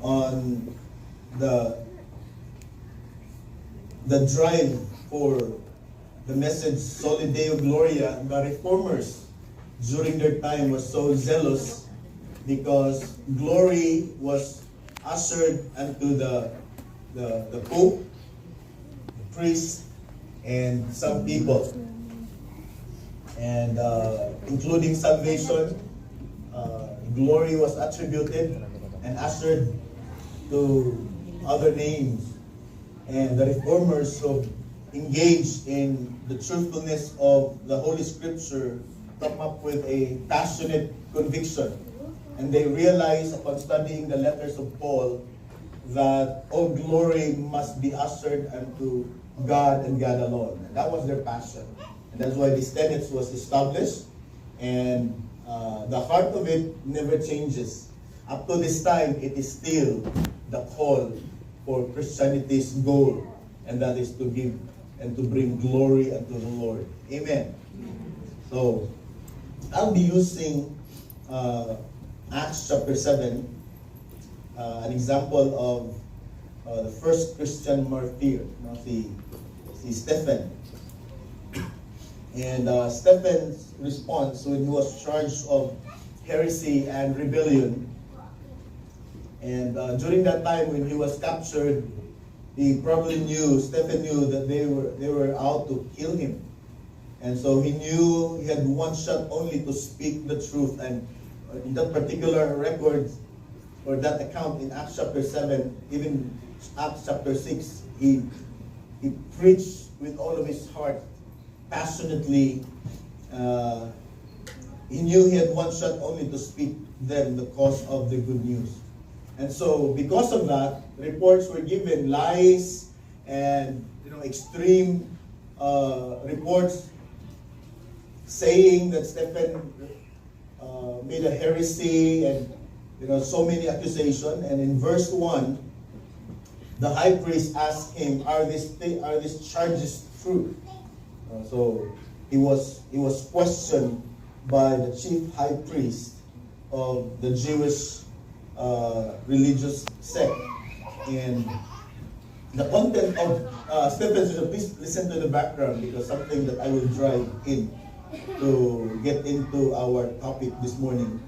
on the drive for the message Soli Deo Gloria. The reformers during their time were so zealous because glory was ushered unto the Pope, the priest, and some people, and including salvation. Glory was attributed and ushered to other names. And the reformers who engaged in the truthfulness of the Holy Scripture come up with a passionate conviction. And they realized upon studying the letters of Paul that all glory must be ushered unto God and God alone. And that was their passion. And that's why this tenets was established. And the heart of it never changes. Up to this time, it is still the call for Christianity's goal. And that is to give and to bring glory unto the Lord. Amen. So, I'll be using Acts chapter 7, an example of the first Christian martyr, si Stephen. And Stephen's response when he was charged of heresy and rebellion. And during that time when he was captured, Stephen knew that they were out to kill him. And so he knew he had one shot only to speak the truth. And in that particular record, or that account in Acts chapter 7, even Acts chapter 6, he preached with all of his heart, passionately. He knew he had one shot only to speak them the cause of the good news. And so because of that, reports were given, lies and extreme reports saying that Stephen made a heresy, and so many accusations. And in verse 1, the high priest asked him, are these charges true? So he was questioned by the chief high priest of the Jewish religious sect. And the content of Stephen's, please listen to the background, because something that I will drive in to get into our topic this morning.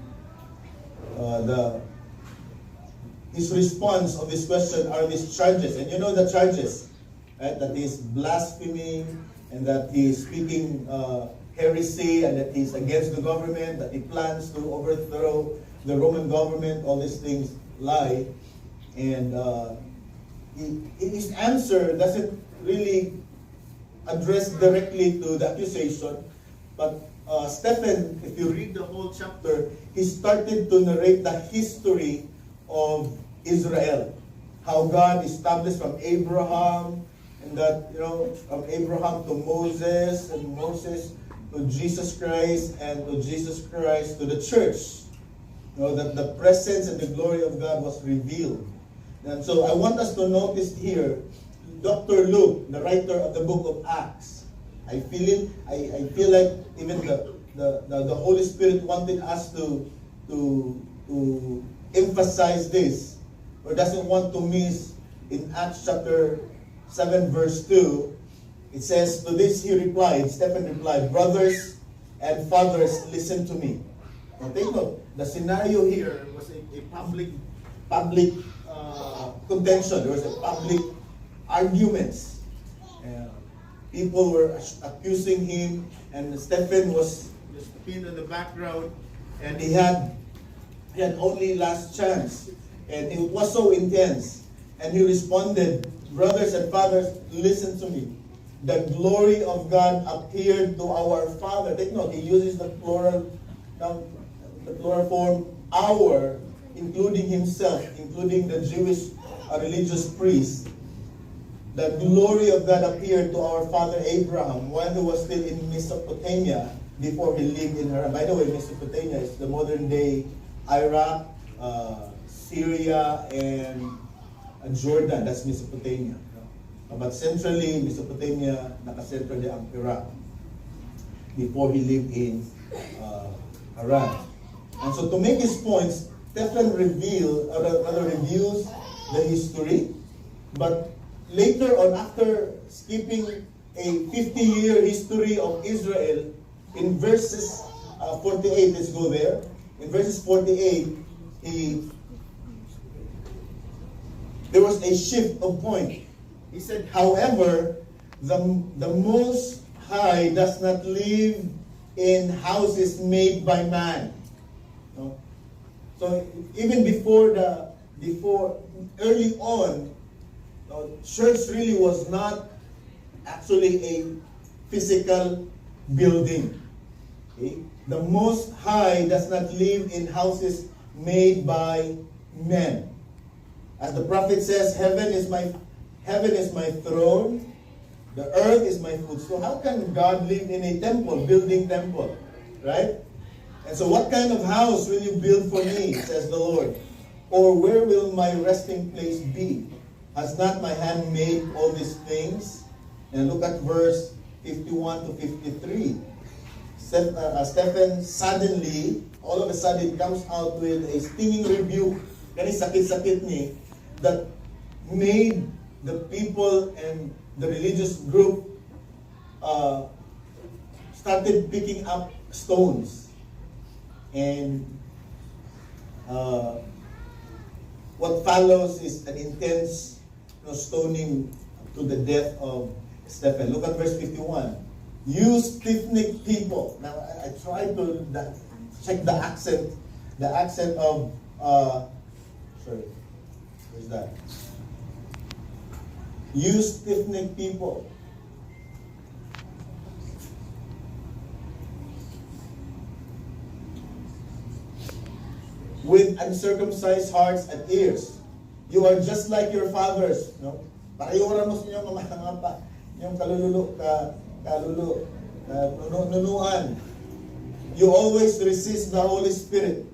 His response of this question are these charges, and you know the charges, right? That he's blaspheming, and that he's speaking heresy, and that he's against the government, that he plans to overthrow the Roman government. All these things lie, and his answer doesn't really address directly to the accusation. But Stephen, if you read the whole chapter, he started to narrate the history of Israel, how God established from Abraham, and that from Abraham to Moses, and Moses to Jesus Christ, and to Jesus Christ to the church. That the presence and the glory of God was revealed. And so I want us to notice here, Dr. Luke, the writer of the book of Acts, I feel like even the Holy Spirit wanted us to emphasize this, or doesn't want to miss. In Acts chapter 7 verse 2, it says, to this Stephen replied, brothers and fathers, listen to me. Now take note, the scenario here was a public contention. There was a public arguments. People were accusing him, and Stephen was just pinned in the background, and he had only last chance, and it was so intense. And he responded, brothers and fathers, listen to me. The glory of God appeared to our father. Take note, he uses the plural form, our, including himself, including the Jewish religious priests. The glory of God appeared to our father Abraham while he was still in Mesopotamia, before he lived in Haran. By the way, Mesopotamia is the modern day Iraq, Syria, and Jordan. That's Mesopotamia. But centrally, Mesopotamia, nakasentro niya ang Iraq, before he lived in Haran. And so to make his points, Stephen reviews the history, but later on, after skipping a 50-year history of Israel, in verses 48, let's go there. In verses 48, there was a shift of point. He said, however, the Most High does not live in houses made by man. No? So even before early on, church really was not actually a physical building. Okay? The Most High does not live in houses made by men. As the prophet says, heaven is my throne, the earth is my footstool. So how can God live in a temple, building temple? Right? And so what kind of house will you build for me, says the Lord? Or where will my resting place be? Has not my hand made all these things? And look at verse 51 to 53. Stephen suddenly, all of a sudden, comes out with a stinging rebuke, kani sakit-sakit ni, that made the people and the religious group started picking up stones. And what follows is an intense stoning to the death of Stephen. Look at verse 51. You stiff-necked people. Now, I tried to check the accent of, sorry, where's that? You stiff-necked people. With uncircumcised hearts and ears. You are just like your fathers. No? Pakiura mo sa inyong mamahangapa. Yung nunuan. You always resist the Holy Spirit.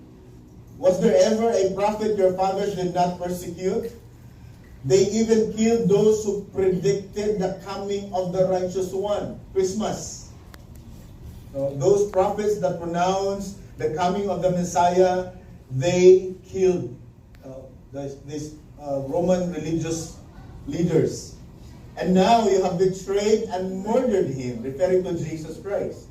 Was there ever a prophet your fathers did not persecute? They even killed those who predicted the coming of the righteous one. Christmas. So those prophets that pronounced the coming of the Messiah, they killed these Roman religious leaders. And now you have betrayed and murdered him, referring to Jesus Christ.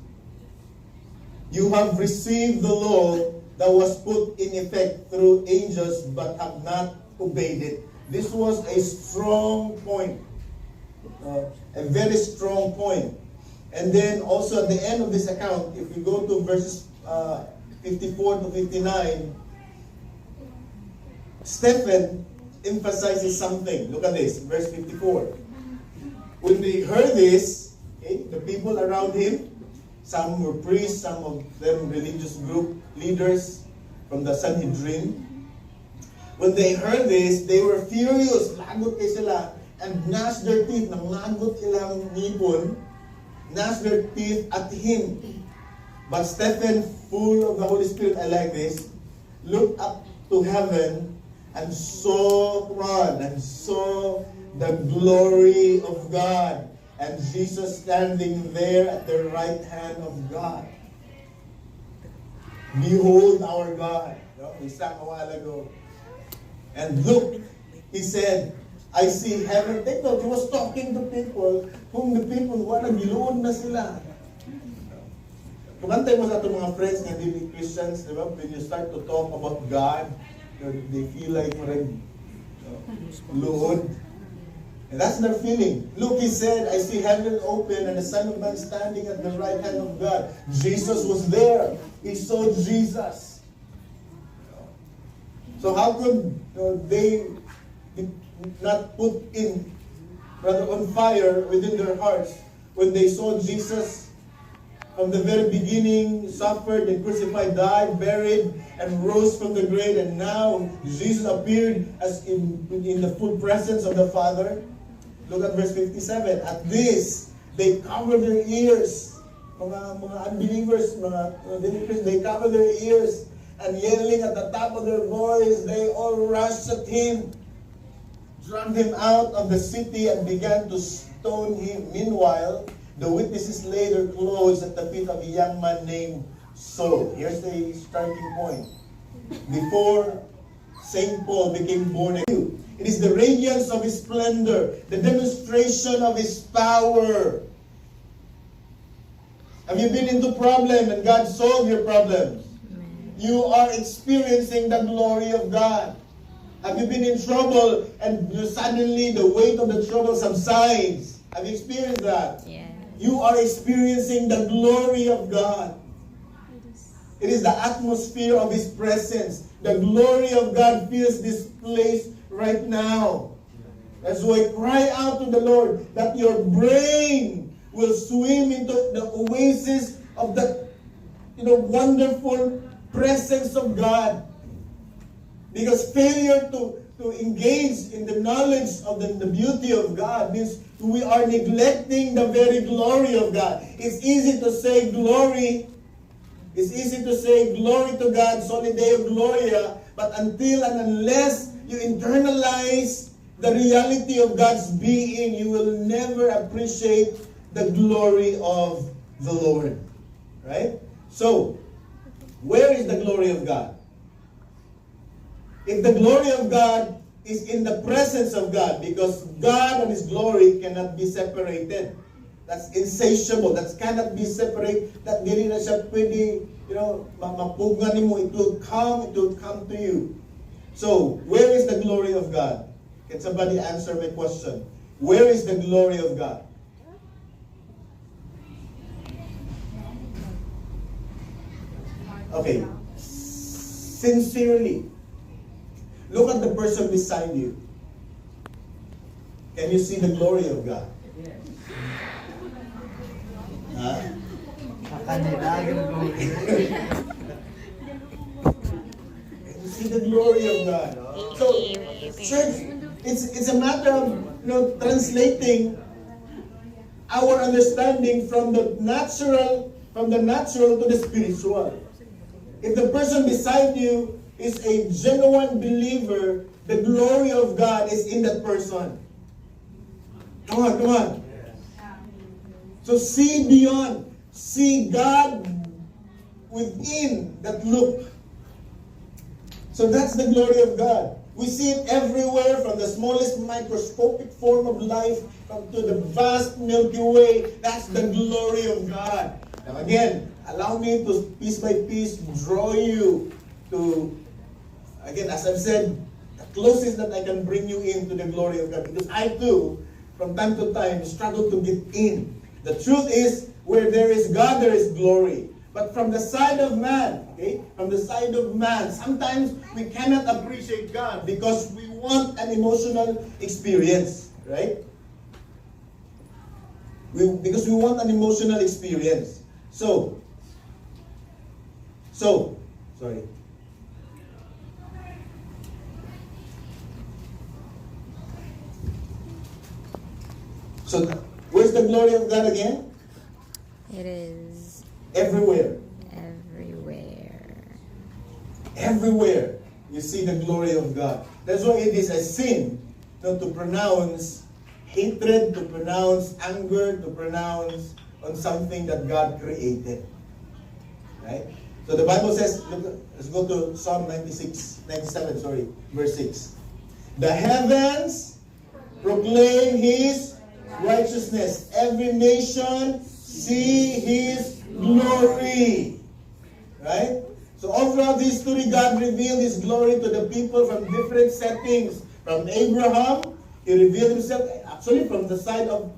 You have received the law that was put in effect through angels but have not obeyed it. This was a strong point, a very strong point. And then also at the end of this account, if we go to verses 54 to 59, Stephen emphasizes something. Look at this, verse 54. When they heard this, okay, the people around him, some were priests, some of them religious group leaders from the Sanhedrin. When they heard this, they were furious. Lagot kayo sila. And gnashed their teeth. Nanglagot ilang ngipon. Gnashed their teeth at him. But Stephen, full of the Holy Spirit, I like this, looked up to heaven and saw the glory of God and Jesus standing there at the right hand of God. Behold our God. We sang a while ago. And look, he said, I see heaven. Take note, he was talking to people whom the people giluod na sila. Kumantay mo sa itong mga friends na hindi Christians, di ba? When you start to talk about God, they feel like luod. And that's their feeling. Look, he said, I see heaven open and the Son of Man standing at the right hand of God. Jesus was there. He saw Jesus. So how could they not put on fire within their hearts when they saw Jesus from the very beginning, suffered and crucified, died, buried, and rose from the grave, and now Jesus appeared as in the full presence of the Father? Look at verse 57. At this, they covered their ears. Mga unbelievers, they covered their ears, and yelling at the top of their voice, they all rushed at him, dragged him out of the city, and began to stone him. Meanwhile, the witnesses laid their clothes at the feet of a young man named Saul. Here's the starting point. before St. Paul became born again. It is the radiance of His splendor, the demonstration of His power. Have you been into problem and God solved your problems? You are experiencing the glory of God. Have you been in trouble and suddenly the weight of the trouble subsides? Have you experienced that? Yes. You are experiencing the glory of God. It is the atmosphere of His presence. The glory of God fills this place right now. That's why cry out to the Lord that your brain will swim into the oasis of the wonderful presence of God. Because failure to engage in the knowledge of the beauty of God means we are neglecting the very glory of God. It's easy to say glory. It's easy to say glory to God, Soli Deo Gloria, but until and unless you internalize the reality of God's being, you will never appreciate the glory of the Lord. Right? So, where is the glory of God? If the glory of God is in the presence of God, because God and His glory cannot be separated. That's insatiable. That cannot be separated. That dili na siya pwede, mapugan mo. It will come to you. So, where is the glory of God? Can somebody answer my question? Where is the glory of God? Okay. Sincerely. Look at the person beside you. Can you see the glory of God? Huh? Can you see the glory of God? So, church, it's a matter of translating our understanding from the natural to the spiritual. If the person beside you is a genuine believer, the glory of God is in that person. Come on. So see beyond. See God within that look. So that's the glory of God. We see it everywhere, from the smallest microscopic form of life to the vast Milky Way. That's the glory of God. Now again, allow me to piece by piece draw you to, again, as I've said, the closest that I can bring you into the glory of God. Because I too, from time to time, struggle to get in. The truth is, where there is God, there is glory. But from the side of man, sometimes we cannot appreciate God because we want an emotional experience, right? Because we want an emotional experience. So, sorry. So, where's the glory of God again? It is everywhere. Everywhere. You see the glory of God. That's why it is a sin to pronounce hatred, to pronounce anger, to pronounce on something that God created. Right? So the Bible says, let's go to Psalm 97, verse 6. The heavens proclaim His righteousness. Every nation see His glory. Right? So all throughout history, God revealed His glory to the people from different settings. From Abraham, He revealed Himself, actually from the side of,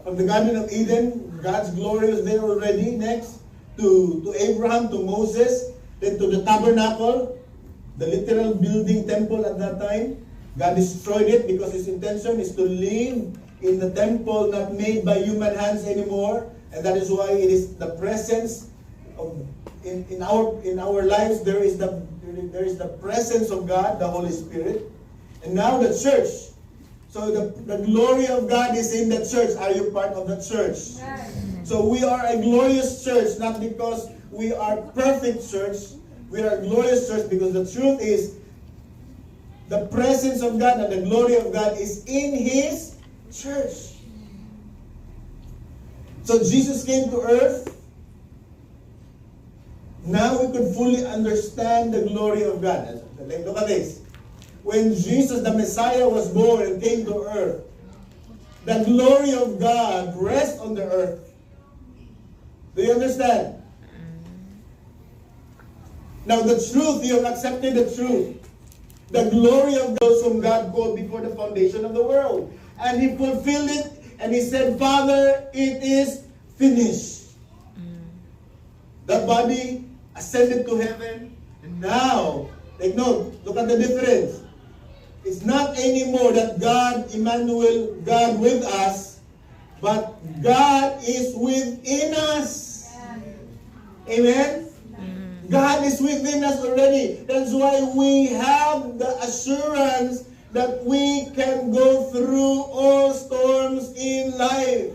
from the Garden of Eden, God's glory was there already. Next, to Abraham, to Moses, then to the tabernacle, the literal building temple at that time. God destroyed it because His intention is to live in the temple not made by human hands anymore. And that is why it is the presence of, in our lives, there is the presence of God, the Holy Spirit. And now the church. So the glory of God is in the church. Are you part of the church? Yes. So we are a glorious church, not because we are perfect church. We are a glorious church because the truth is the presence of God and the glory of God is in His church. So Jesus came to earth Now we could fully understand the glory of God. Look at this. When Jesus, the Messiah, was born and came to earth, the glory of God rests on the earth. Do you understand? Now the truth, you have accepted the truth. The glory of those whom God called before the foundation of the world. And He fulfilled it, and He said, Father, it is finished. That body ascended to heaven, and now, take note, look at the difference. It's not anymore that God, Emmanuel, God with us, but God is within us. Amen? God is within us already. That's why we have the assurance that we can go through all storms in life.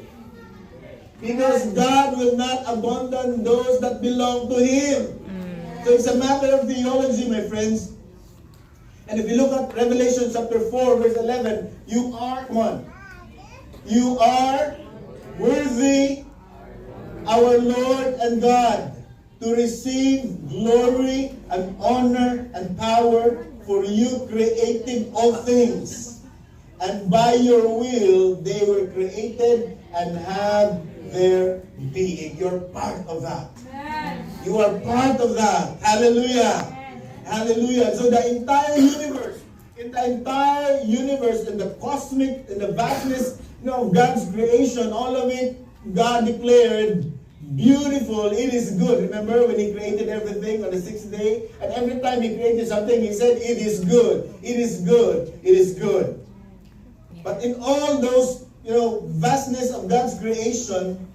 Because God will not abandon those that belong to Him. So it's a matter of theology, my friends. And if you look at Revelation chapter 4, verse 11, you are worthy, our Lord and God, to receive glory and honor and power, for you created all things. And by your will they were created and have their being. You're part of that. You are part of that. Hallelujah. Hallelujah. So the entire universe, in the cosmic, in the vastness, of God's creation, all of it, God declared beautiful. It is good. Remember when He created everything on the sixth day? And every time He created something, He said, it is good. It is good. It is good. But in all those, vastness of God's creation,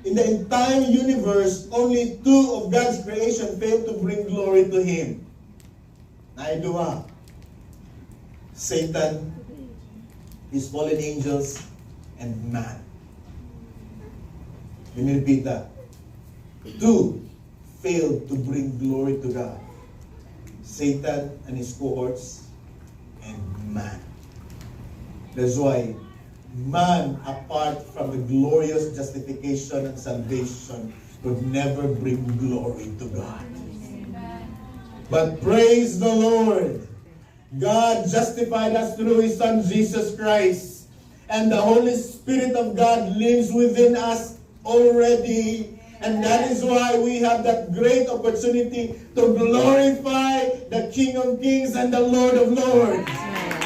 in the entire universe, only two of God's creation failed to bring glory to Him. Naidua. Satan, his fallen angels, and man. Let me repeat that. Two failed to bring glory to God. Satan and his cohorts, and man. That's why man, apart from the glorious justification and salvation, could never bring glory to God. But praise the Lord, God justified us through His Son Jesus Christ, and the Holy Spirit of God lives within us already. And that is why we have that great opportunity to glorify the King of Kings and the Lord of Lords.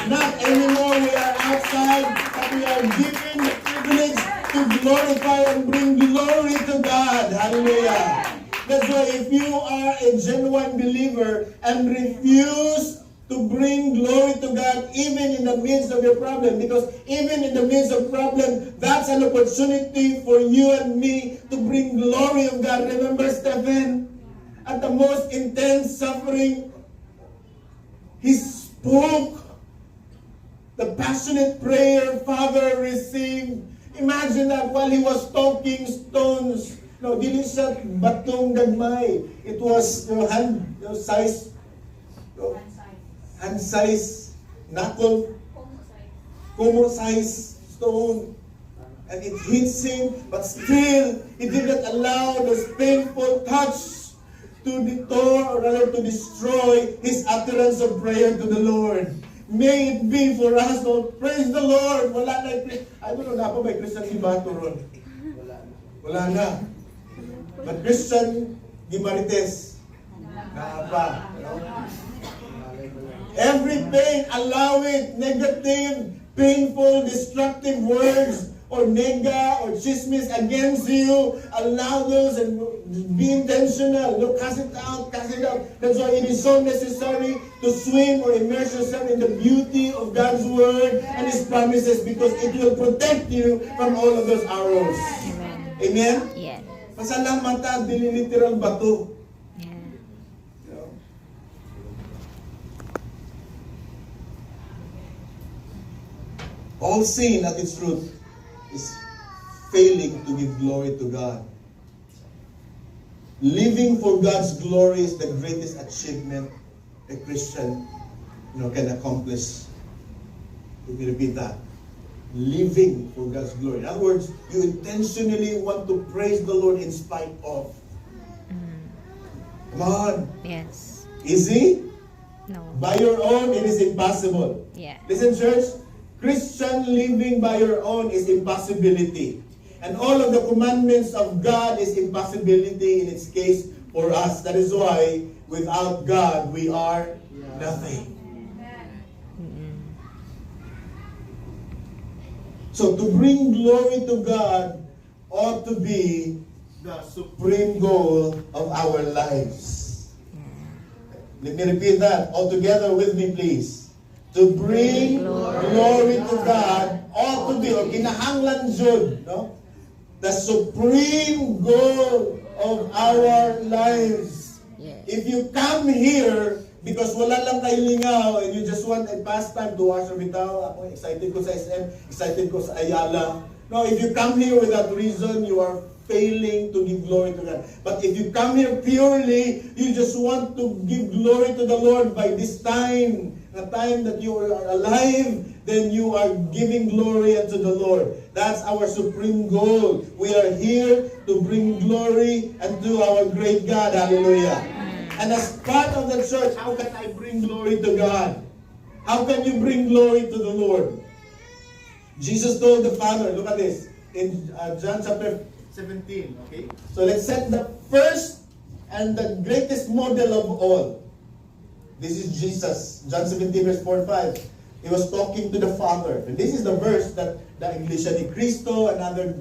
Not anymore we are outside, but we are given the privilege to glorify and bring glory to God. Hallelujah. That's why if you are a genuine believer and refuse to bring glory to God even in the midst of your problem, because even in the midst of problem, that's an opportunity for you and me to bring glory of God. Remember Stephen? At the most intense suffering, he spoke the passionate prayer, Father, receive. Imagine that while he was talking, stones, dili siya batong gagmay. It was hand size, knuckle, kumo size stone. And it hits him, but still, he did not allow this painful touch to detour, or rather to destroy his utterance of prayer to the Lord. May it be for us, Lord. Praise the Lord. Wala na, I don't know, na pa may Christian Gibato ron. Wala na. But Christian Gimarites, na pa. Every pain, allow it. Negative, painful, destructive words, or nega, or chismis against you, allow those and be intentional. Look, cast it out, cast it out. That's why it is so necessary to swim or immerse yourself in the beauty of God's Word and His promises, because it will protect you from all of those arrows. Amen. Amen? Yes. Pasalamatan, dili literal bato. All sin at its root is failing to give glory to God. Living for God's glory is the greatest achievement a Christian can accomplish. Let me repeat that. Living for God's glory. In other words, you intentionally want to praise the Lord in spite of. Come on. Yes. Easy? No. By your own, it is impossible. Yeah. Listen, church, Christian living by your own is impossibility. And all of the commandments of God is impossibility in its case for us. That is why, without God, we are nothing. So to bring glory to God ought to be the supreme goal of our lives. Let me repeat that all together with me, please. To bring glory to God ought to be, o kinahanglan jud, no? The supreme goal of our lives. Yes. If you come here because wala lang kayo lingaw and you just want a pastime to watch or bitaw, ako excited ko sa SM, excited ko sa Ayala. No, if you come here without reason, you are failing to give glory to God. But if you come here purely, you just want to give glory to the Lord by this time, the time that you are alive, then you are giving glory unto the Lord. That's our supreme goal. We are here to bring glory unto our great God. Hallelujah. And as part of the church, how can I bring glory to God? How can you bring glory to the Lord? Jesus told the Father, look at this, in John chapter 17, okay? So let's set the first and the greatest model of all. This is Jesus, John 17 verse 4 and 5. He was talking to the Father. And this is the verse that the Iglesia ni Cristo and other,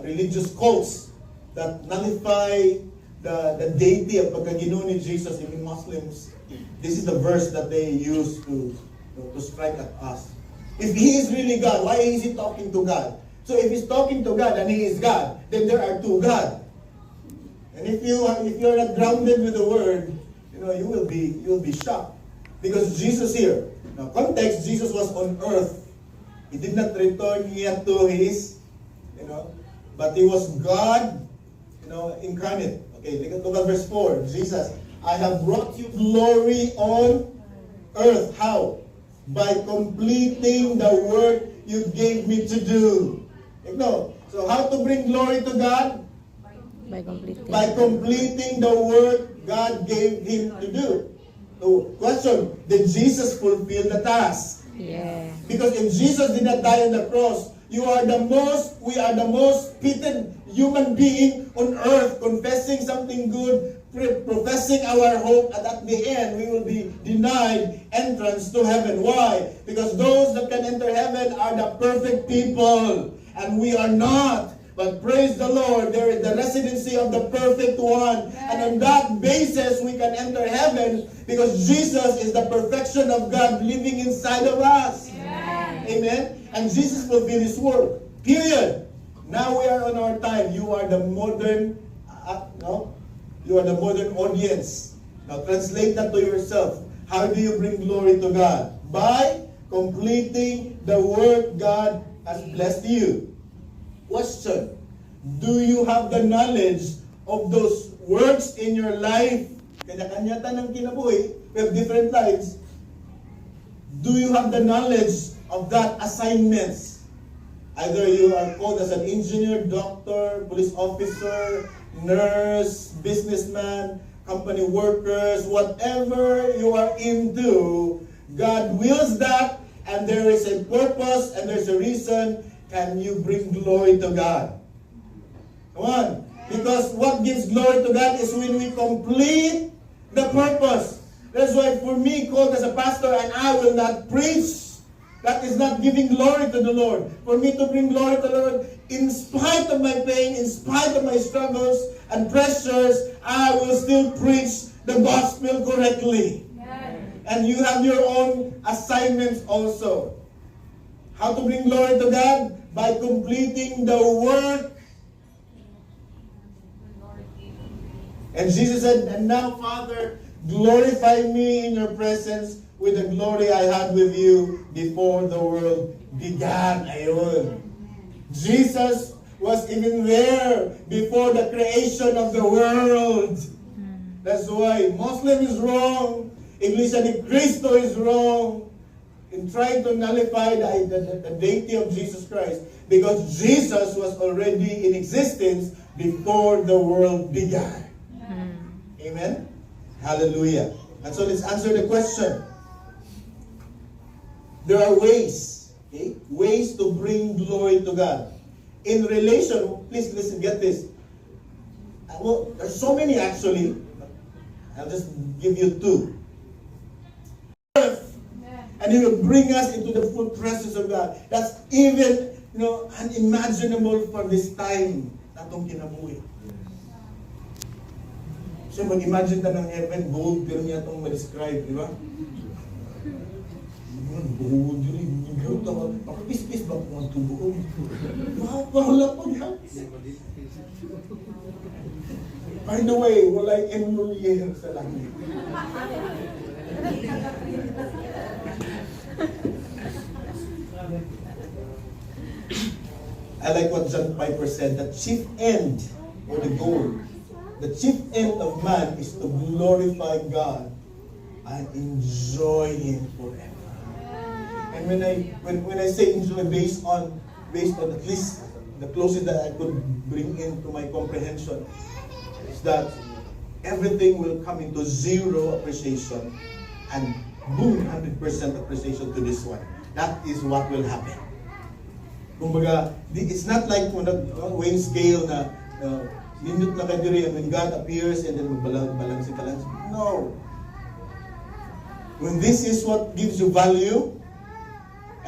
religious cults that nullify the deity of pagkaginoo ni Jesus, even Muslims. This is the verse that they use to strike at us. If He is really God, why is He talking to God? So if He's talking to God and He is God, then there are two gods. And if you're not grounded with the Word, you will be shocked. Because Jesus here, now context, Jesus was on earth. He did not return yet to His, but He was God, incarnate. Okay, look at verse 4. Jesus, I have brought you glory on earth. How? By completing the work you gave me to do. So how to bring glory to God? By completing the work God gave Him to do. So, question, did Jesus fulfill the task? Yeah. Because if Jesus did not die on the cross, we are the most pitied human being on earth, confessing something good, professing our hope, and at the end, we will be denied entrance to heaven. Why? Because those that can enter heaven are the perfect people, and we are not. But praise the Lord, there is the residency of the perfect one. And on that basis, we can enter heaven because Jesus is the perfection of God living inside of us. Amen? And Jesus fulfilled His work. Period. Now we are on our time. You are the modern, you are the modern audience. Now translate that to yourself. How do you bring glory to God? By completing the work God has blessed you. Question, do you have the knowledge of those works in your life? Kanya-kanya tanang kinabuhi, we have different lives. Do you have the knowledge of that assignments? Either you are called as an engineer, doctor, police officer, nurse, businessman, company workers, whatever you are into, God wills that, and there is a purpose and there's a reason. Can you bring glory to God? Come on. Because what gives glory to God is when we complete the purpose. That's why for me, called as a pastor, and I will not preach, that is not giving glory to the Lord. For me to bring glory to the Lord, in spite of my pain, in spite of my struggles and pressures, I will still preach the gospel correctly. And you have your own assignments also. How to bring glory to God? By completing the work. And Jesus said, and now, Father, glorify me in your presence with the glory I had with you before the world began. Ayun. Jesus was even there before the creation of the world. That's why Muslim is wrong. Iglesia ni Cristo is wrong in trying to nullify the deity of Jesus Christ, because Jesus was already in existence before the world began. Amen? Hallelujah. And so let's answer the question. There are ways, okay? Ways to bring glory to God. In relation, please listen, get this. Well, there's so many actually. I'll just give you two. And He will bring us into the full presence of God. That's even, unimaginable for this time natong kinabuhi. So mag-imagine ta ng heaven, gold, pero niya itong ma-describe, di ba? Gold, yun, gold ako. Pakapis-pis ba kung ang tubuog? Wala po yan. By the way, wala'y emulyer sa langit. I like what John Piper said, the chief end, or the goal, the chief end of man is to glorify God and enjoy Him forever. And when I say enjoy based on at least the closest that I could bring into my comprehension, is that everything will come into zero appreciation and boom, 100% appreciation to this one. That is what will happen. Kumbaga, it's not like weighing scale na minute na kayo rin when God appears and then magbalansi. No. When this is what gives you value,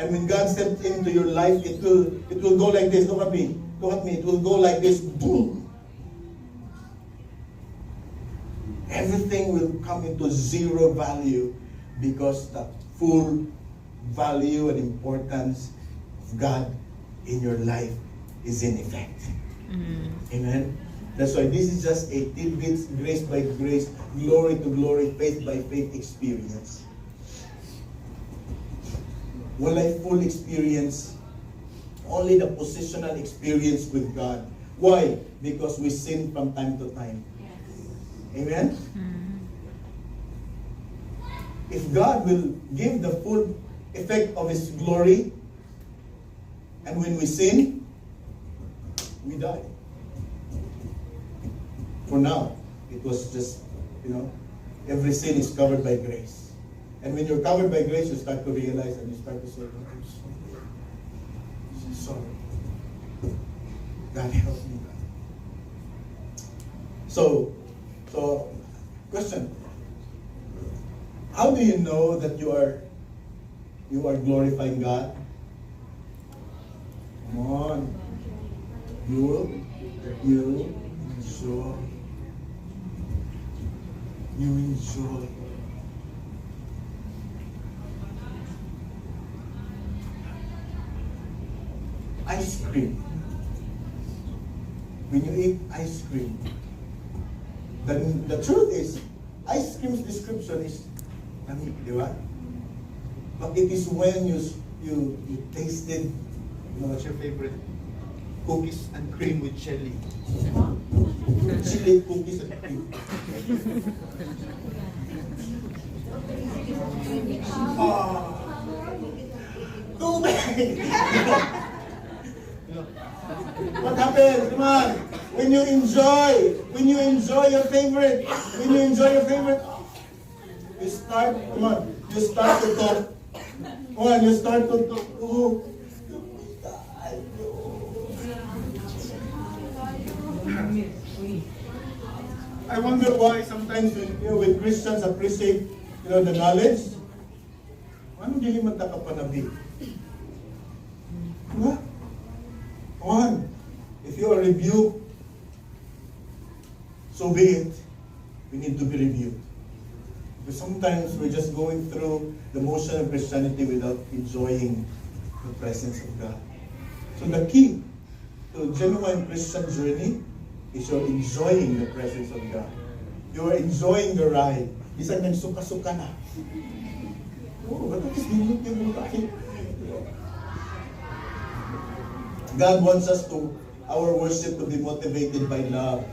and when God steps into your life, it will go like this. Look at me. It will go like this. Boom. Everything will come into zero value because the full value and importance of God in your life is in effect. Amen. That's why this is just a tidbit, grace by grace, glory to glory, faith by faith experience. Walay full experience, only the positional experience with God. Why? Because we sin from time to time. Amen? If God will give the full effect of His glory, and when we sin, we die. For now, it was just, every sin is covered by grace. And when you're covered by grace, you start to realize and you start to say, oh, I'm sorry. God help me. So, question. How do you know that you are glorifying God? Come on. You enjoy. You enjoy. Ice cream. When you eat ice cream, then the truth is, ice cream's description is, di ba? But it is when you tasted, what's your favorite? Cookies and cream with chili. Chili cookies and cream. What happens? Come on. When you enjoy your favorite, you start to talk. Oh, I wonder why sometimes when Christians appreciate the knowledge, ano dili man ta kapanabi? Diba? Come on. If you are rebuked, so be it. We need to be rebuked. Because sometimes we're just going through the motion of Christianity without enjoying the presence of God. So the key to genuine Christian journey is you're enjoying the presence of God. You are enjoying the ride. Isang nagsuka-suka na. Oh, ba't nagsisilip yung buhay? God wants our worship to be motivated by love.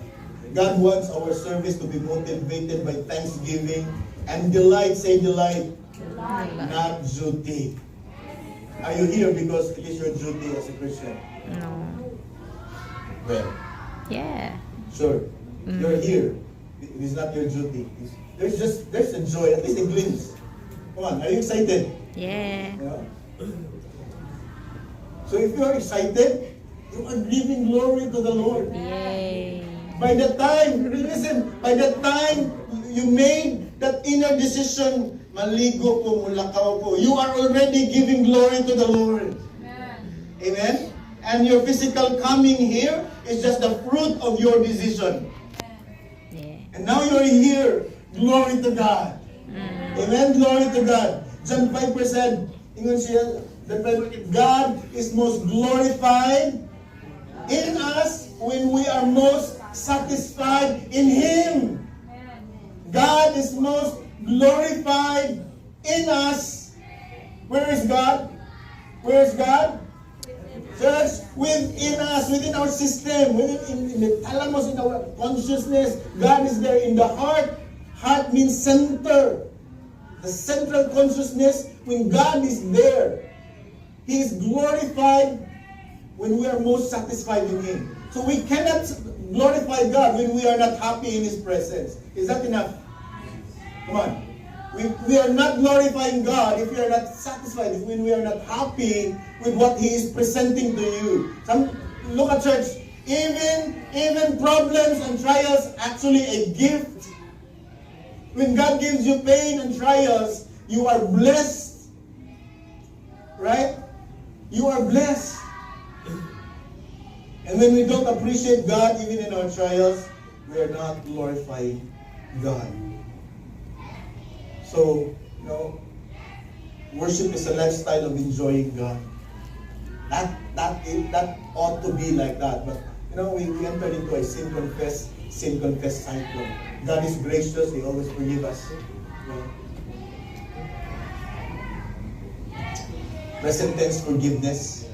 God wants our service to be motivated by thanksgiving and delight. Say delight. Not duty. Are you here because it is your duty as a Christian? No. Well. Yeah. Sure. You're here It is not your duty. There's a joy, at least a glimpse. Come on, are you excited? Yeah. You know? So if you are excited, you are giving glory to the Lord. Yay. By the time, listen, by the time you made that inner decision, maligo ko, mulakaw ko, you are already giving glory to the Lord. Amen? And your physical coming here is just the fruit of your decision. Yeah. And now you're here. Glory to God. Amen? Glory to God. John 5%, ingon siya, God is most glorified in us when we are most satisfied in Him. God is most glorified in us. Where is God? Where is God? Church, within us, within our system, within in the thalamus, in our consciousness, God is there in the heart. Heart means center. The central consciousness, when God is there, He is glorified when we are most satisfied in Him. So we cannot glorify God when we are not happy in His presence. Is that enough? Come on. We are not glorifying God if we are not satisfied, when we are not happy with what He is presenting to you. Look at church. Even problems and trials actually a gift. When God gives you pain and trials, you are blessed. Right? You are blessed. And when we don't appreciate God even in our trials, we are not glorifying God. So, worship is a lifestyle of enjoying God. That ought to be like that. But, we entered into a sin confess cycle. God is gracious. He always forgives us. Present tense forgiveness.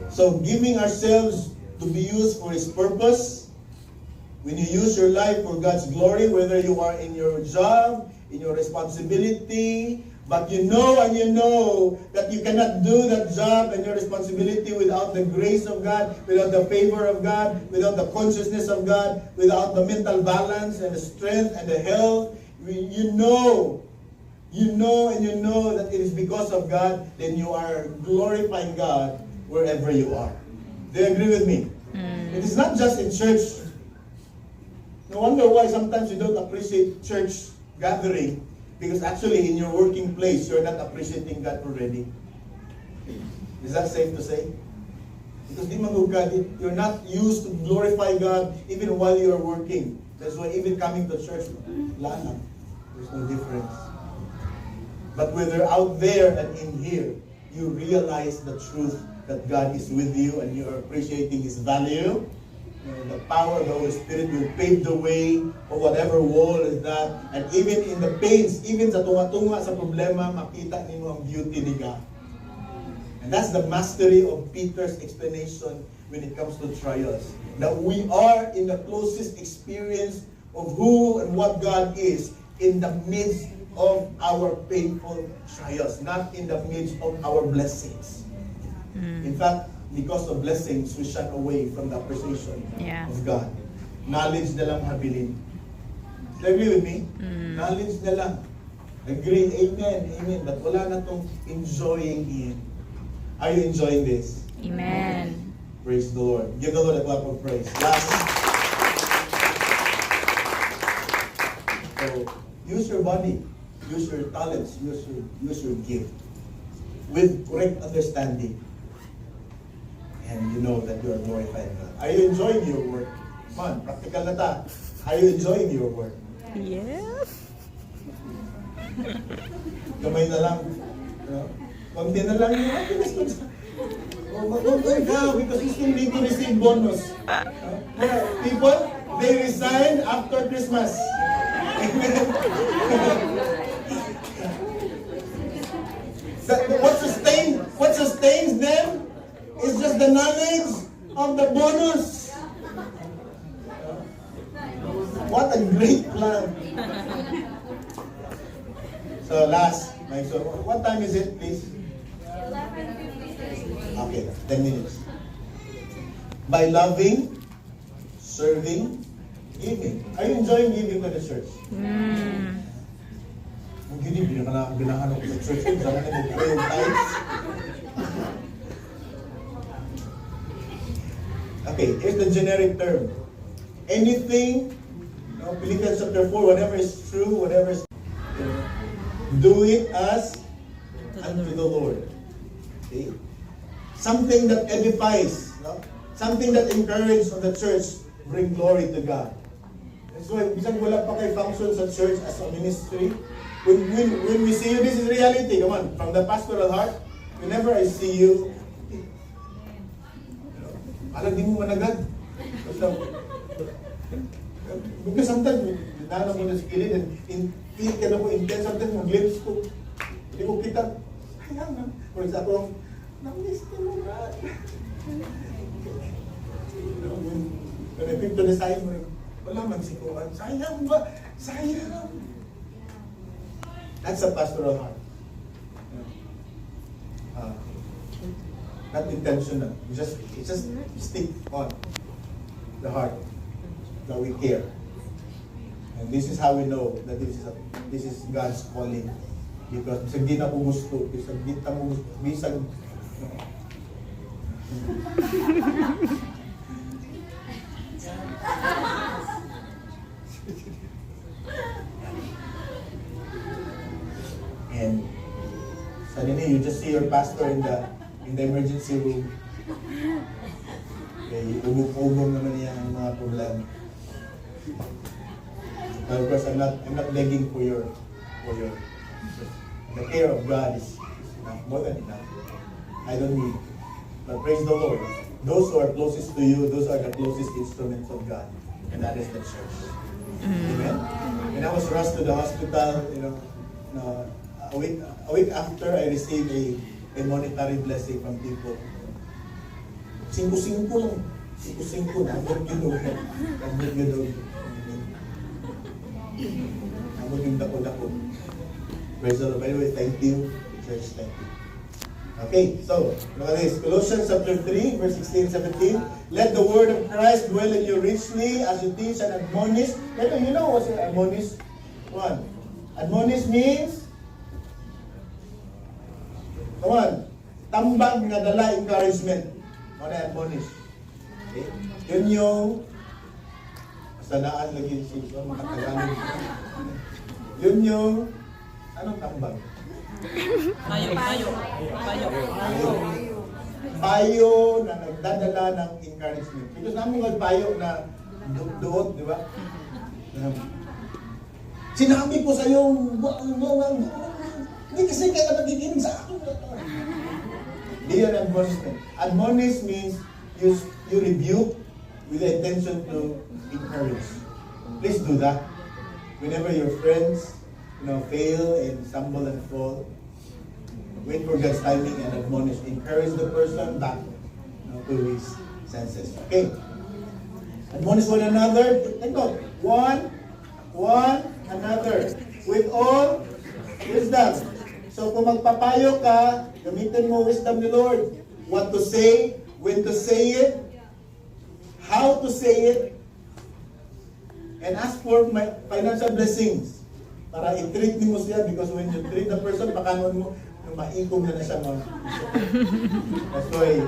So giving ourselves to be used for His purpose, when you use your life for God's glory, whether you are in your job, in your responsibility, but you know that you cannot do that job and your responsibility without the grace of God, without the favor of God, without the consciousness of God, without the mental balance and the strength and the health. You know that it is because of God, then you are glorifying God wherever you are. Do you agree with me? It is not just in church. No wonder why sometimes you don't appreciate church gathering, because actually in your working place, you're not appreciating God already. Is that safe to say? Because you're not used to glorify God even while you're working. That's why even coming to church, there's no difference. But whether out there and in here, you realize the truth that God is with you and you're appreciating His value. The power of the Holy Spirit will pave the way for whatever wall is that. And even in the pains, even sa tunga-tunga sa problema, makita nimo ang beauty ni God. And that's the mastery of Peter's explanation when it comes to trials. That we are in the closest experience of who and what God is in the midst of our painful trials, not in the midst of our blessings. In fact, because of blessings, we shun away from the appreciation of God. Knowledge na lang habilin. Do you agree with me? Knowledge na lang. Agree, amen. But wala na tong enjoying Him. Are you enjoying this? Amen. Praise the Lord. Give the Lord a clap of praise. Last. So, use your body. Use your talents. Use your gift. With correct understanding. And you know that you are glorifying God. Are you enjoying your work? Come on, practical na ta. Are you enjoying your work? Yes. Kamay na lang. Konti na lang yung mag-work ka because you still need to receive bonus. People, they resign after Christmas. What sustains them is just the knowledge of the bonus. What a great plan. So last, so what time is it, please? 11:53. Okay, 10 minutes. By loving, serving, giving. Are you enjoying giving to the church? Ang gini, binahan ako sa church, sana na mag-pray yung tithes. Okay, here's the generic term. Anything, Philippians chapter 4, whatever is true, whatever is do it as unto the Lord. Okay? Something that edifies, something that encourages the church, bring glory to God. That's why, bisan wala pa kay function sa church as a ministry, when we see you, this is reality. Come on, from the pastoral heart, whenever I see you, alam di mo managad. Because sometimes, nana mo na sa kilid, and feel ka na po intense, sometimes mag-glimpse ko. Hindi ko kita. Kaya nga. For example, namiss ka mo na. When I pick to the side mo, wala magsikuhan. Sayang ba? Sayang. That's a pastoral heart. Not intentional. It's just stick on the heart that we care. And this is how we know that this is God's calling. Because bisag di na po gusto, bisag di na po gusto, bisag and suddenly you just see your pastor in the emergency room. Okay, ugong naman niya ang mga problema. But of course, I'm not begging for your the care of God is enough, more than enough. I don't need. But praise the Lord. Those who are closest to you, those are the closest instruments of God, and that is the church. Amen. When I was rushed to the hospital, a week after, I received a monetary blessing from people. 5-5 lang. 5-5 na. Abot yun doon. Abot yung dako-dako. Praise the Lord. By the way, thank you. Church, thank you. Okay, so, look at this. Colossians chapter 3, verse 16 and 17. Let the word of Christ dwell in you richly as you teach and admonish. You know what's admonish? One. Admonish means, come on, tambag nga dala encouragement. Ano admonish? Okay? Yun yung sanaan lagi siya makatagalog. Yun yung anong tambag? Payo na nagdadala ng encouragement. Because namin payo na duot, di ba? Sinabi ko sa iyo, hindi kasi kaya nagiginig sa akin. Hindi yan admonishment. Admonish means you rebuke with the intention to encourage. Please do that. Whenever your friends fail and stumble and fall, wait for God's timing and admonish. Encourage the person back to his senses. Okay? Admonish one another. Take note. One another. With all wisdom. So kung magpapayo ka, gamitin mo wisdom ni Lord. What to say, when to say it, how to say it, and ask for my financial blessings para i-treat mo siya, because when you treat the person, pakanon mo, maikom na siya mo. That's why,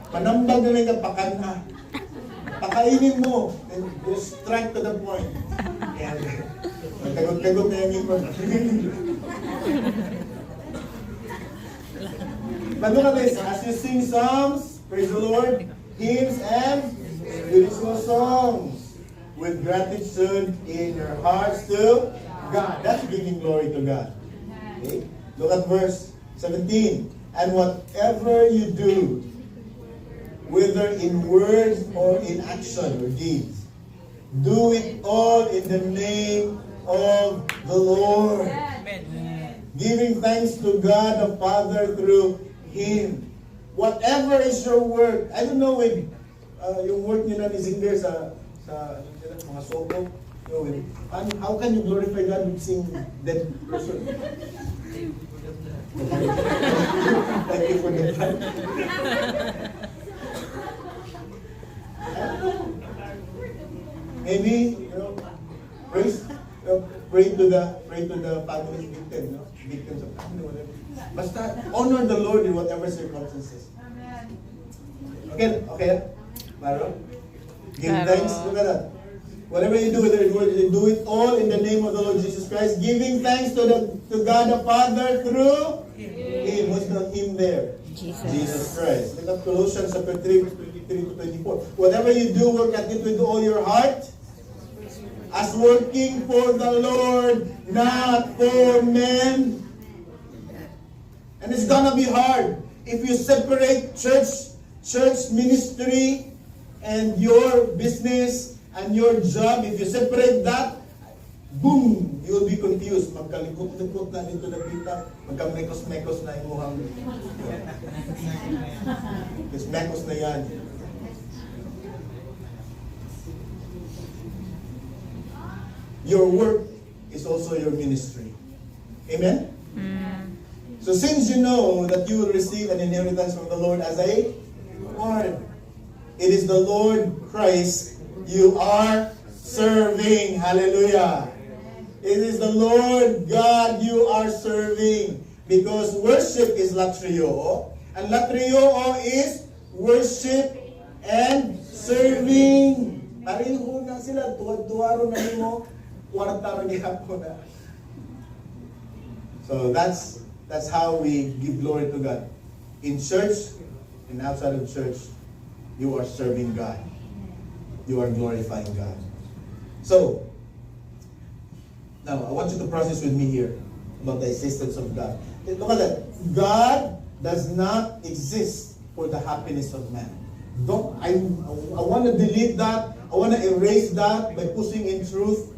panambag na rin ka, pakana. Pakainin mo, and just strike to the point. Kaya, magkagot-kagot na yung ipon. But look at this, as you sing psalms, praise the Lord, hymns and spiritual songs, with gratitude in your hearts to God. That's giving glory to God. Okay? Look at verse 17. And whatever you do, whether in words or in action or deeds, do it all in the name of the Lord. Amen. Giving thanks to God the Father through Him. Whatever is your work, I don't know when yung work nila ni Zinger sa mga soko, how can you glorify God with sing that person? Thank you for the time. Maybe, pray to the family victim, victims of family, whatever. Basta honor the Lord in whatever circumstances. Okay, Maro? Give Maro. thanks, look at that. Whatever you do, whether you do it all in the name of the Lord Jesus Christ, giving thanks to God the Father through Him. What's the Him there? Jesus Christ. Look at Colossians chapter 3, verse 23 to 24. Whatever you do, work at it with all your heart, as working for the Lord, not for men. And it's gonna be hard if you separate church ministry and your business and your job. If you separate that, boom, you will be confused. Magkalikot-likot na dito na kita. Magkamekos-mekos na yung muhang. Kasi mekos na yan. Your work is also your ministry. Amen? So since you know that you will receive an inheritance from the Lord as a reward, it is the Lord Christ you are serving. Hallelujah. It is the Lord God you are serving. Because worship is latrio. And latrio is worship and serving. Pareho na sila. Tuwad-tuwaro na mo. Kwarta rin hapon na. So that's how we give glory to God. In church and outside of church, you are serving God. You are glorifying God. So, now I want you to process with me here about the existence of God. Look at that. God does not exist for the happiness of man. I want to delete that. I want to erase that by pushing in truth.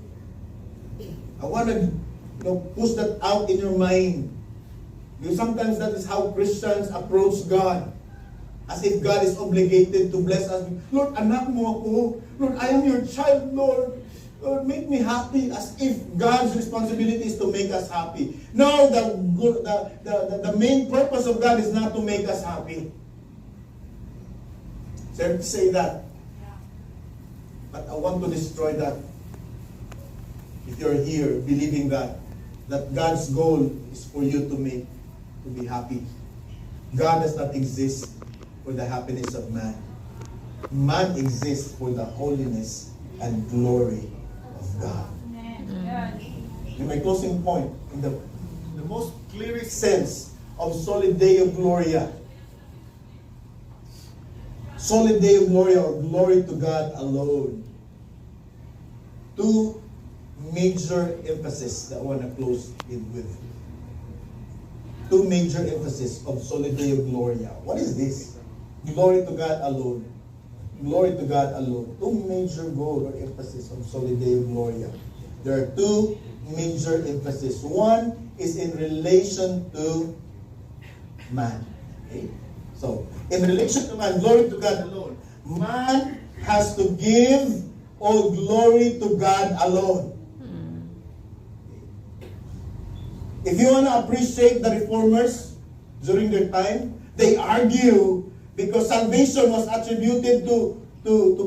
I want to push that out in your mind. Because sometimes that is how Christians approach God. As if God is obligated to bless us. Lord, anak mo ako. Lord, I am your child, Lord. Lord, make me happy. As if God's responsibility is to make us happy. No, the main purpose of God is not to make us happy. So to say that. But I want to destroy that. If you're here believing that God's goal is for you to be happy. God does not exist for the happiness of man. Man exists for the holiness and glory of God. In my closing point, in the most clearest sense of Soli Deo Gloria, Soli Deo Gloria, or glory to God alone, two major emphasis that I want to close it with. Two major emphasis of Soli Deo Gloria. What is this? Glory to God alone. Glory to God alone. Two major goal or emphasis of Soli Deo Gloria. There are two major emphasis. One is in relation to man. Okay? So, in relation to man, glory to God alone. Man has to give all glory to God alone. If you want to appreciate the reformers during their time, they argue because salvation was attributed to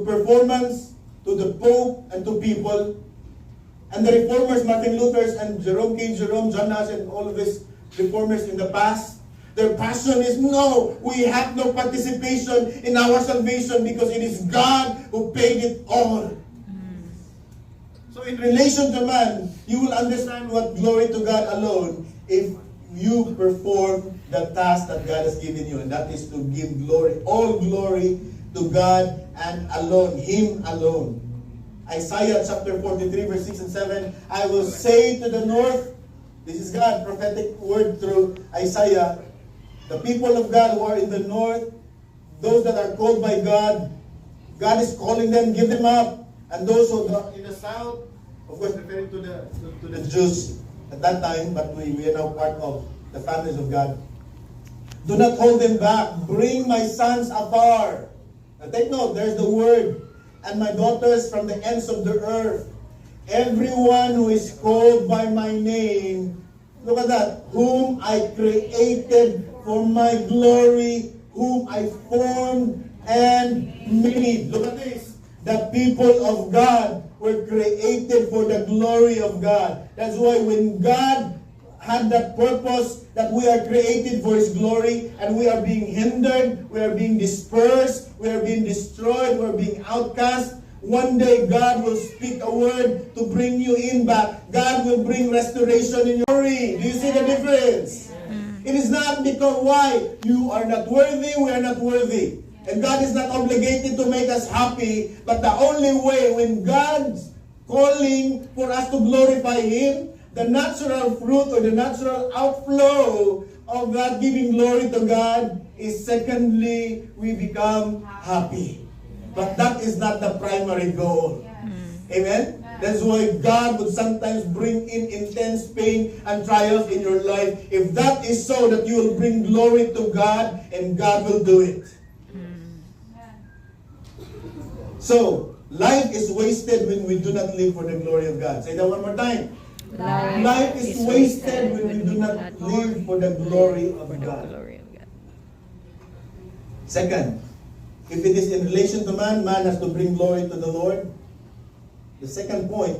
performance, to the Pope, and to people. And the reformers, Martin Luther and Jerome King, Jerome, John Nash, and all of these reformers in the past, their passion is, no, we have no participation in our salvation because it is God who paid it all. So in relation to man, you will understand what glory to God alone if you perform the task that God has given you, and that is to give glory, all glory to God and alone, Him alone. Isaiah chapter 43 verse 6 and 7, I will say to the north, this is God, prophetic word through Isaiah, the people of God who are in the north, those that are called by God, God is calling them, give them up. And those who are in the south, of course referring to the Jews at that time, but we are now part of the families of God. Do not hold them back. Bring my sons afar. Now take note, there's the word. And my daughters from the ends of the earth. Everyone who is called by my name, look at that, whom I created for my glory, whom I formed and made. Look at this. The people of God were created for the glory of God. That's why when God had that purpose that we are created for His glory and we are being hindered, we are being dispersed, we are being destroyed, we are being outcast, one day God will speak a word to bring you in back. God will bring restoration in your glory. Do you see the difference? It is not because why? You are not worthy, we are not worthy. And God is not obligated to make us happy, but the only way when God's calling for us to glorify Him, the natural fruit or the natural outflow of God giving glory to God is secondly, we become happy. But that is not the primary goal. Amen? That's why God would sometimes bring in intense pain and trials in your life. If that is so, that you will bring glory to God and God will do it. So, life is wasted when we do not live for the glory of God. Say that one more time. Life is wasted when we do not live for the glory of God. Second, if it is in relation to man, man has to bring glory to the Lord. The second point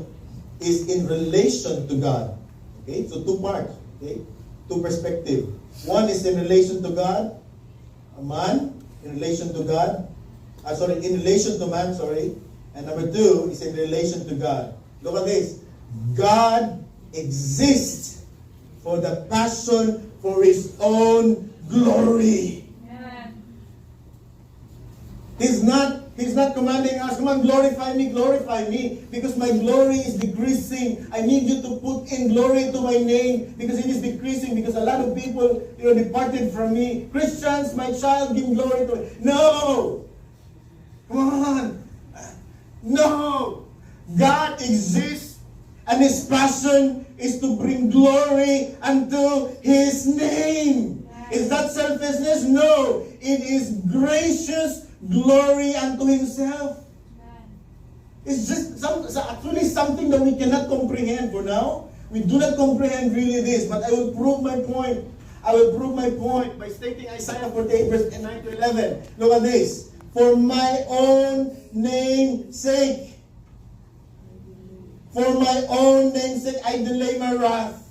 is in relation to God. Okay, so two parts. Okay, two perspectives. One is in relation to God, a man in relation to God. In relation to man, And number two is in relation to God. Look at this. God exists for the passion for His own glory. He's not commanding us, come on, glorify me, because my glory is decreasing. I need you to put in glory to my name, because it is decreasing, because a lot of people, departed from me. Christians, my child, give glory to me. No! Come on! No! God exists, and His passion is to bring glory unto His name. Is that selfishness? No! It is gracious glory unto Himself. It's just actually something that we cannot comprehend for now. We do not comprehend really this, but I will prove my point. I will prove my point by stating Isaiah 48 verse 9 to 11. Look at this. For my own name's sake. For my own name's sake, I delay my wrath.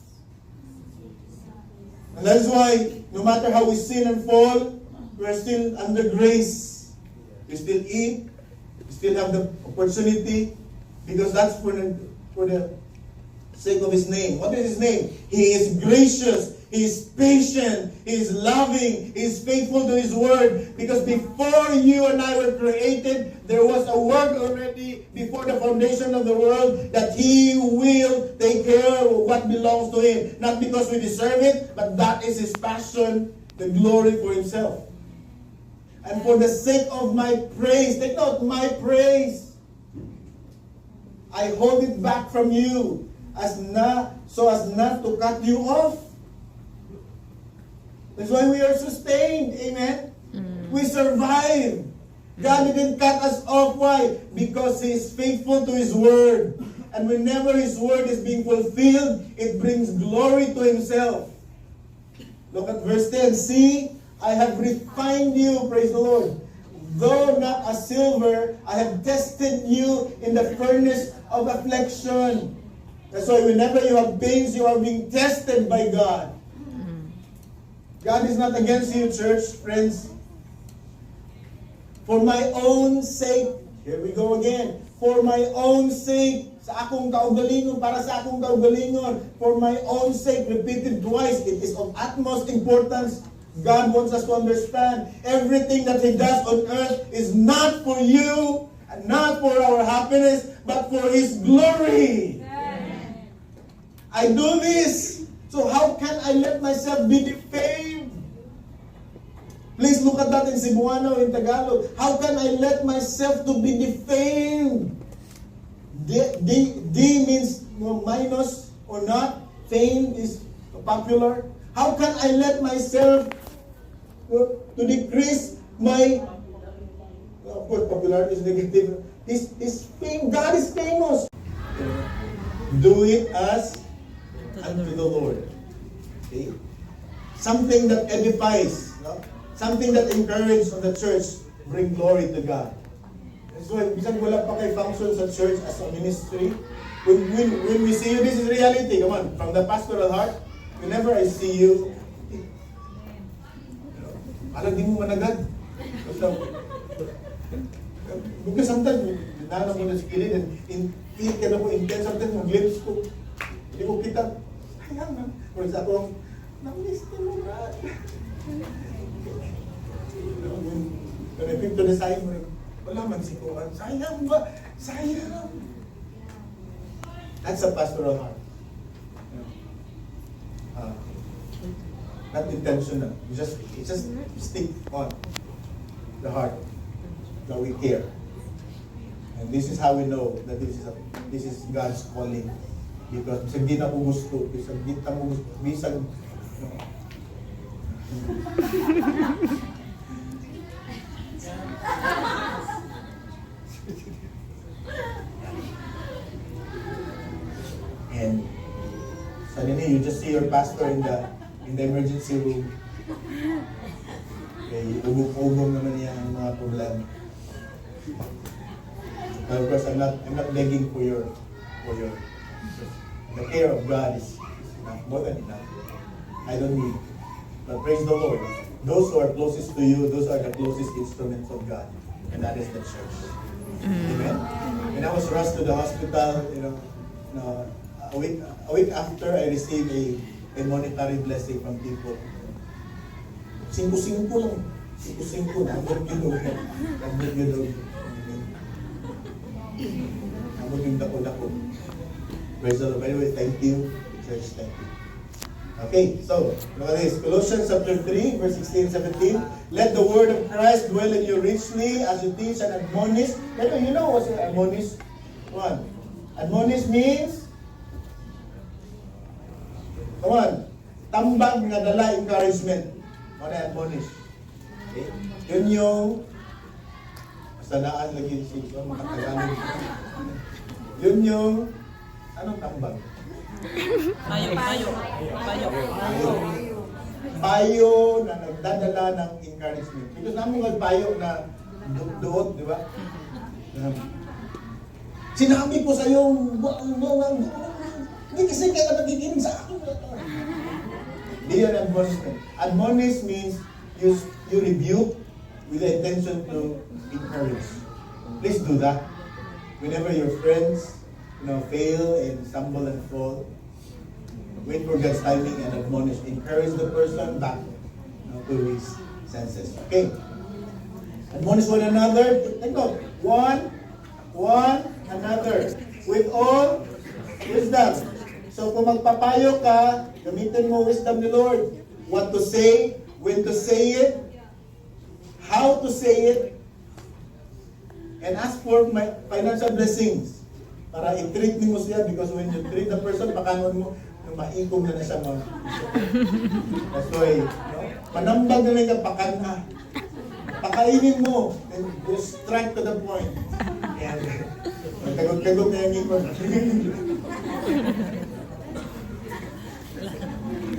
And that's why, no matter how we sin and fall, we are still under grace. We still eat. We still have the opportunity. Because that's for the sake of His name. What is His name? He is gracious. He is patient. He is loving. He is faithful to His word. Because before you and I were created, there was a word already before the foundation of the world that He will take care of what belongs to Him. Not because we deserve it, but that is His passion, the glory for Himself. And for the sake of my praise, take note, my praise, I hold it back from you so as not to cut you off. That's why we are sustained. Amen? We survive. God didn't cut us off. Why? Because He is faithful to His word. And whenever His word is being fulfilled, it brings glory to Himself. Look at verse 10. See, I have refined you, praise the Lord. Though not as silver, I have tested you in the furnace of affliction. That's why whenever you have pains, you are being tested by God. God is not against you, church, friends. For my own sake, here we go again. For my own sake, sa akong kaugalingon, para sa akong kaugalingon, for my own sake, repeated twice, it is of utmost importance. God wants us to understand everything that He does on earth is not for you, and not for our happiness, but for His glory. Amen. I do this, so how can I let myself be defamed? Please look at that in Cebuano, in Tagalog. How can I let myself to be defamed? D means minus or not. Fame is popular. How can I let myself to decrease my, of course, popularity is negative. His fame, God is famous. Do it as unto the Lord. Okay? Something that edifies, no? Something that encourages the church, bring glory to God. That's why, bisan wala pa kay function sa church as a ministry, when we see you, this is reality. Come on, from the pastoral heart, whenever I see you, alam, di mo managad. Because sometimes, nanang mo na sa kilid, and feel ka na ko intense, sometimes mag-glimpse ko. Hindi ko kita, sayang na. Or sa ako, na-miss ka mo, God. When I pick to the side, wala man si Kuan. Sayang ba? Sayang. That's a pastoral heart. Not intentional. You just stick on the heart that we care. And this is how we know that this is God's calling. Because bisag di na ko gusto, bisag di na mo gusto, bisag and suddenly you just see your pastor in the emergency room. Okay, ugong-ugong naman niya ang mga problema. But of course, I'm not begging for your the care of God is enough, more than enough. I don't need. But praise the Lord. Those who are closest to you, those are the closest instruments of God. And that is the church. Amen? When I was rushed to the hospital, a week after, I received a monetary blessing from people. 5-5 lang. 5-5. Nabot yung dako-dako. Praise the Lord. By the way, thank you, church. Thank you. Okay, so, look at this. Colossians chapter 3, verse 16 and 17. Let the word of Christ dwell in you richly as you teach and admonish. You know what's admonish? One. Admonish means, come on, tambag nga dala encouragement. Ano admonish? Okay? Yun yung, basta naan lagi siya, makatagalog. Yun yung, anong tambag? Payo na nagdadala ng encouragement. Because namin payo na duot, di ba? Sinabi ko sa iyo, hindi kasi kaya nagiginig sa akin. Hindi yan admonishment. Admonish means you rebuke with the intention to encourage. Please do that. Whenever your friends fail and stumble and fall, wait for God's timing and admonish. Encourage the person back to his senses. Okay? Admonish one another. Think of one another with all wisdom. So kung magpapayo ka, gamitin mo wisdom ni Lord. What to say, when to say it, how to say it, and ask for my financial blessings. Para i-treat mo siya, because when you treat the person, pakanon mo, maikom na siya mo. That's why, panambag na lang ka, pakana. Pakainin mo, and just strike to the point. And, magkagod-kagod na yung ikon.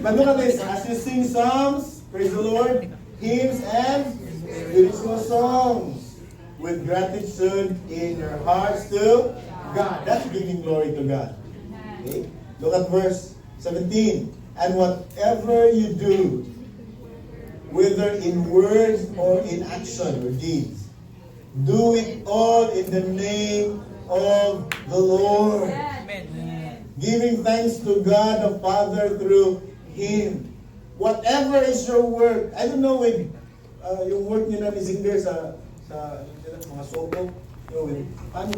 But look at this, as you sing psalms, praise the Lord, hymns and spiritual songs, with gratitude in your hearts to God. That's giving glory to God. Okay? Look at verse 17. And whatever you do, whether in words or in action or deeds, do it all in the name of the Lord. Amen. Giving thanks to God the Father through Him. Whatever is your work, I don't know when yung work niyo na ni Zinger sa mga soko,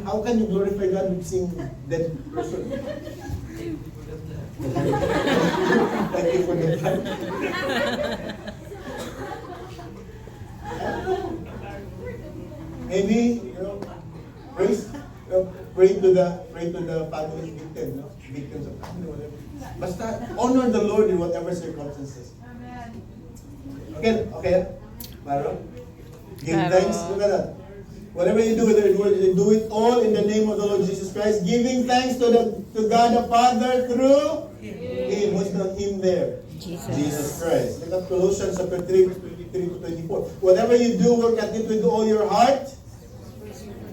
how can you glorify God with seeing that person? Thank you for the time. Maybe, pray to the family victim, victims of family, whatever. Basta honor the Lord in whatever circumstances. Okay, Maro? Give thanks. Look at that. Whatever you do, whether you do it all in the name of the Lord Jesus Christ, giving thanks to God the Father through Him. What's the Him there? Jesus Christ. Look at Colossians chapter 3, verse 23 to 24. Whatever you do, work at it with all your heart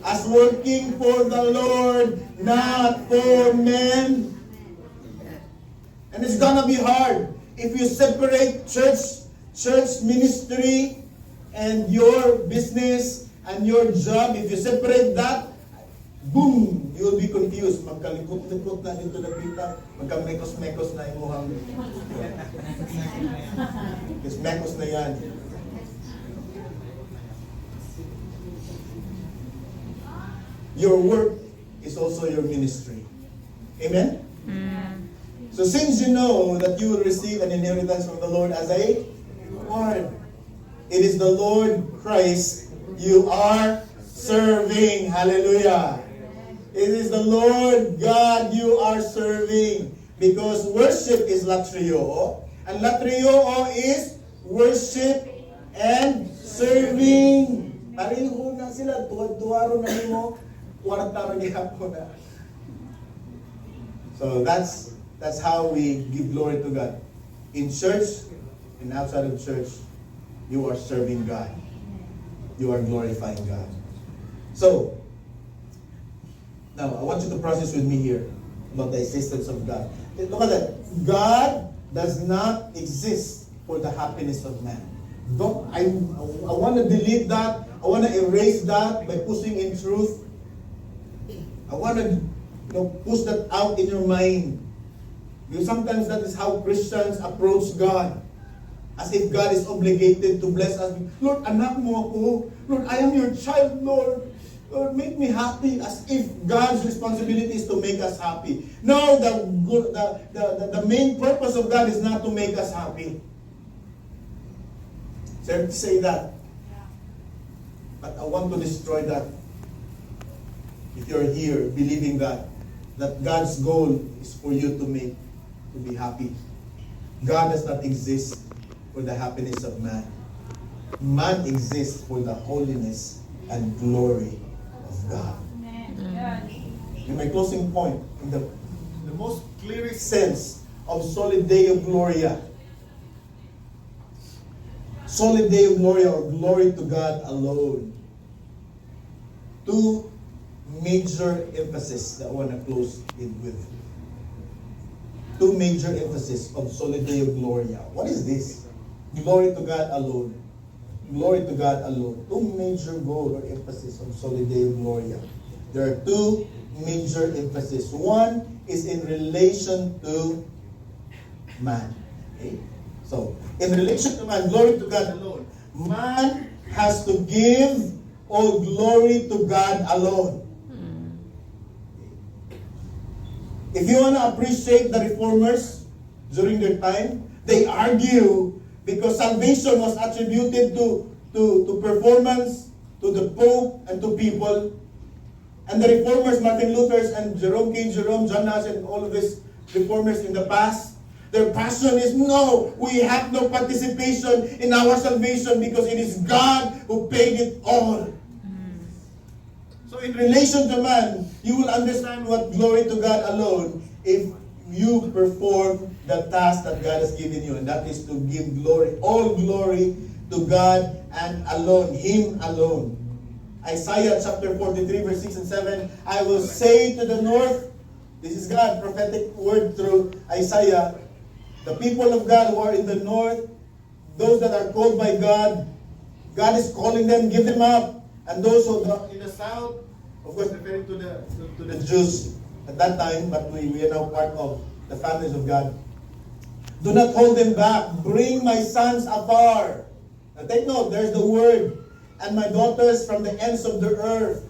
as working for the Lord, not for men. And it's gonna be hard if you separate church ministry and your business and your job. If you separate that, boom, you will be confused. Magkalikot-likot na dito na kita. Magkamekos-mekos na imuhang. Yes, mekos na yan. Your work is also your ministry. Amen? So since you know that you will receive an inheritance from the Lord as a reward, it is the Lord Christ you are serving. Hallelujah. It is the Lord God you are serving. Because worship is latrio. And latrio is worship and serving. Pareho na sila. Tuwad-tuwaro na mo. Kwarta rin hapon na. So that's how we give glory to God. In church and outside of church, you are serving God. You are glorifying God. So, now I want you to process with me here about the existence of God. Look at that. God does not exist for the happiness of man. I want to delete that. I want to erase that by pushing in truth. I want to push that out in your mind. Because sometimes that is how Christians approach God. As if God is obligated to bless us. Lord, anak mo ako. Lord, I am your child, Lord. Lord, make me happy. As if God's responsibility is to make us happy. No, the main purpose of God is not to make us happy. Sorry to say that. But I want to destroy that. If you're here believing that God's goal is for you to be happy. God does not exist for the happiness of man. Man exists for the holiness and glory of God. In my closing point, in the most clearest sense of Soli Deo Gloria, Soli Deo Gloria, or glory to God alone, two major emphasis that I want to close it with. Two major emphasis of Soli Deo Gloria. What is this? Glory to God alone. Glory to God alone. Two major goal or emphasis of Soli Deo Gloria. There are two major emphasis. One is in relation to man. Okay? So, in relation to man, glory to God alone. Man has to give all glory to God alone. If you want to appreciate the reformers during their time, they argue because salvation was attributed to performance, to the Pope, and to people. And the reformers, Martin Luther and Jerome King, Jerome, John Nash, and all of these reformers in the past, their passion is, no, we have no participation in our salvation because it is God who paid it all. So in relation to man, you will understand what glory to God alone if you perform the task that God has given you, and that is to give glory, all glory to God and alone, Him alone. Isaiah chapter 43 verse 6 and 7, I will say to the north, this is God, prophetic word through Isaiah, the people of God who are in the north, those that are called by God, God is calling them, give them up. And those who are in the south, of course referring to the Jews at that time, but we are now part of the families of God. Do not hold them back. Bring my sons afar. Now take note, there's the word. And my daughters from the ends of the earth.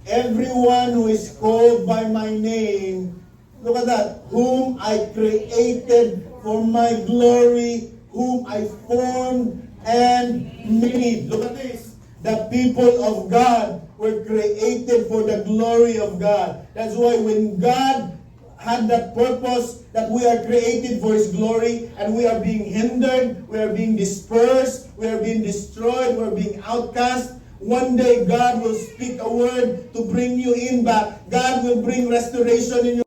Everyone who is called by my name, look at that, whom I created for my glory, whom I formed and made. Look at this. The people of God were created for the glory of God. That's why when God had that purpose that we are created for His glory and we are being hindered, we are being dispersed, we are being destroyed, we are being outcast, one day God will speak a word to bring you in back. God will bring restoration in your